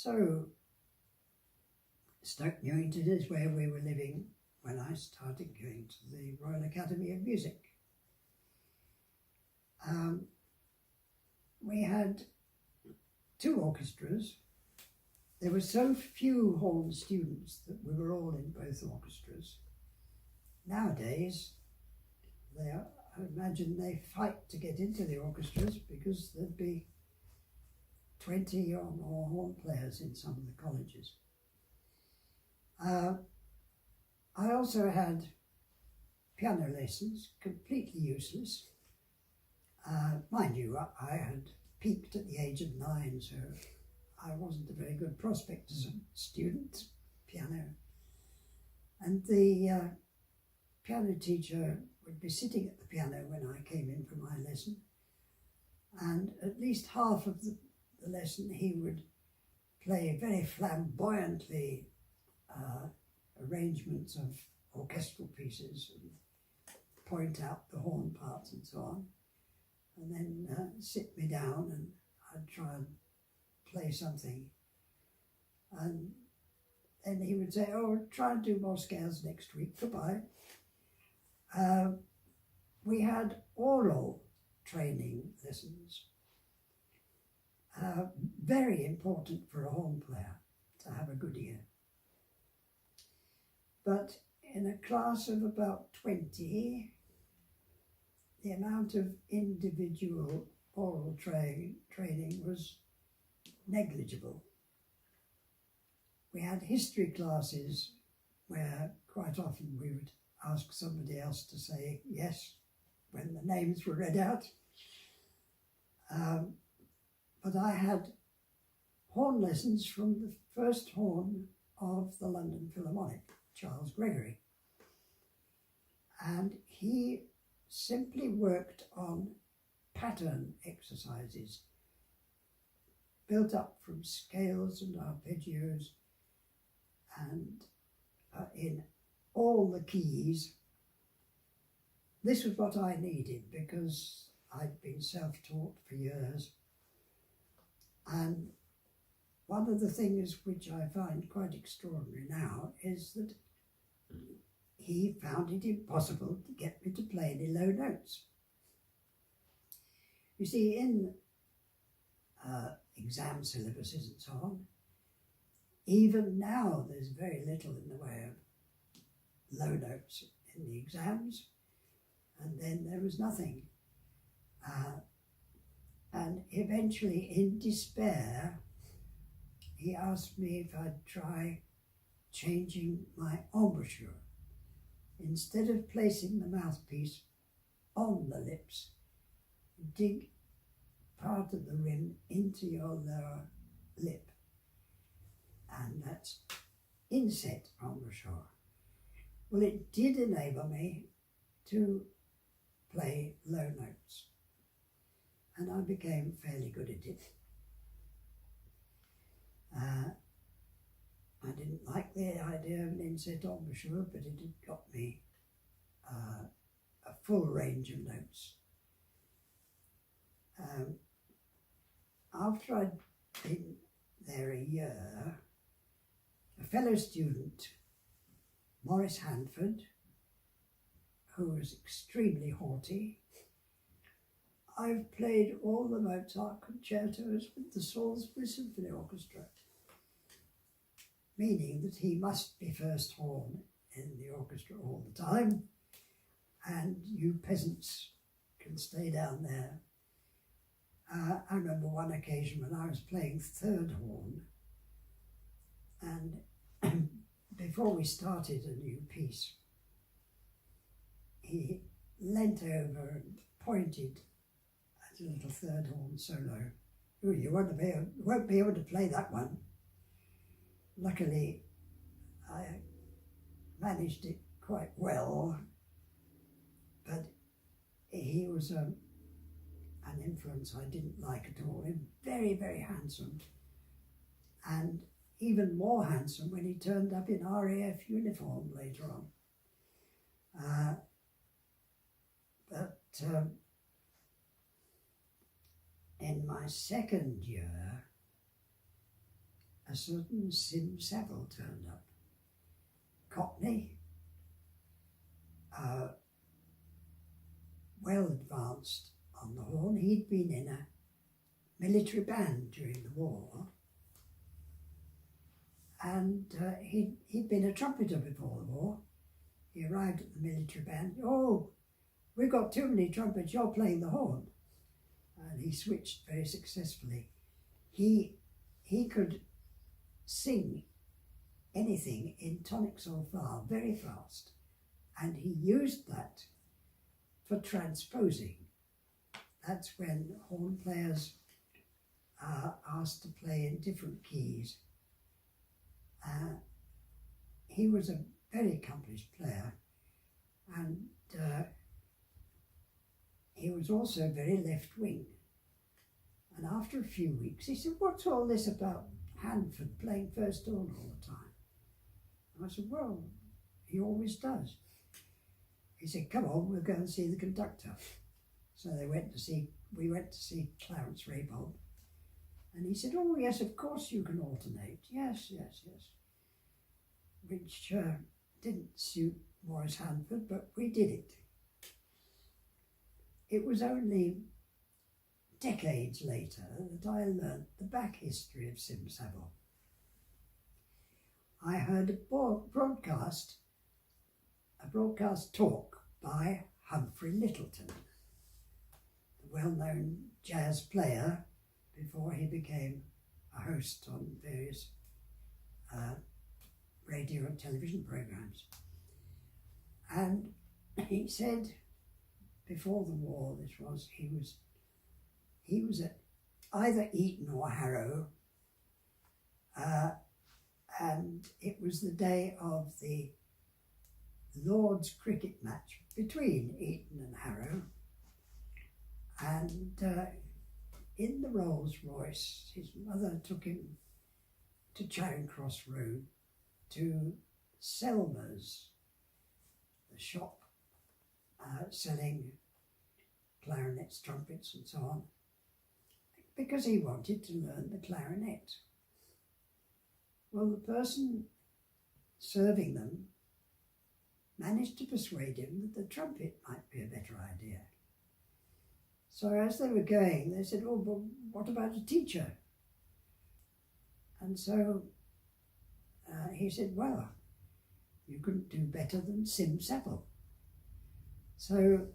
So Stoke Newington is where we were living when I started going to the Royal Academy of Music. We had 2 orchestras. There were so few horn students that we were all in both orchestras. Nowadays, I imagine they fight to get into the orchestras because there'd be 20 or more horn players in some of the colleges. I also had piano lessons, completely useless. Mind you, I had peaked at the age of 9, so I wasn't a very good prospect as a student, piano. And the piano teacher would be sitting at the piano when I came in for my lesson, and at least half of the lesson he would play very flamboyantly arrangements of orchestral pieces and point out the horn parts and so on, and then sit me down and I'd try and play something, and then he would say, "Oh, try and do more scales next week, goodbye." We had aural training lessons, very important for a horn player to have a good ear. But in a class of about 20, the amount of individual aural training was negligible. We had history classes where quite often we would ask somebody else to say yes when the names were read out. But I had horn lessons from the first horn of the London Philharmonic, Charles Gregory. And he simply worked on pattern exercises built up from scales and arpeggios and in all the keys. This was what I needed because I'd been self-taught for years. And one of the things which I find quite extraordinary now is that he found it impossible to get me to play any low notes. You see, in exam syllabuses and so on, even now there's very little in the way of low notes in the exams, and then there was nothing. And eventually, in despair, he asked me if I'd try changing my embouchure. Instead of placing the mouthpiece on the lips, dig part of the rim into your lower lip, and that's inset embouchure. Well, it did enable me to play low notes, and I became fairly good at it. I didn't like the idea of an inset embouchure, but it had got me a full range of notes. After I'd been there a year, a fellow student, Maurice Handford, who was extremely haughty, "I've played all the Mozart concertos with the Salisbury Symphony Orchestra," meaning that he must be first horn in the orchestra all the time, and you peasants can stay down there. I remember one occasion when I was playing third horn, and before we started a new piece, he leant over and pointed at a little third horn solo. "Oh, you won't be able to play that one." Luckily, I managed it quite well, but he was an influence I didn't like at all. He was very, very handsome, and even more handsome when he turned up in RAF uniform later on. But in my second year, a certain Saville turned up. Cockney, well advanced on the horn. He'd been in a military band during the war, and he'd been a trumpeter before the war. He arrived at the military band. "Oh, we've got too many trumpets, you're playing the horn." And he switched very successfully. He could sing anything in tonic sol fa very fast, and he used that for transposing. That's when horn players are asked to play in different keys. He was a very accomplished player, and he was also very left-wing. And after a few weeks, he said, "What's all this about Handford playing first horn all the time?" And I said, "Well, he always does." He said, "Come on, we'll go and see the conductor." So we went to see Clarence Raybould. And he said, "Oh, yes, of course you can alternate. Yes. Which didn't suit Maurice Handford, but we did it. It was only decades later that I learnt the back history of Saville. I heard a broadcast talk by Humphrey Lyttelton, the well-known jazz player before he became a host on various radio and television programs. And he said, before the war, he was at either Eton or Harrow, and it was the day of the Lord's cricket match between Eton and Harrow, and in the Rolls Royce, his mother took him to Charing Cross Road to Selmer's, the shop selling clarinets, trumpets and so on, because he wanted to learn the clarinet. Well, the person serving them managed to persuade him that the trumpet might be a better idea. So as they were going, they said, "Oh, but what about a teacher?" And so he said, "Well, you couldn't do better than Saville." So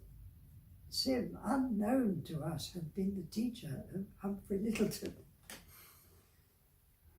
Sim, unknown to us, had been the teacher of Humphrey Lyttelton.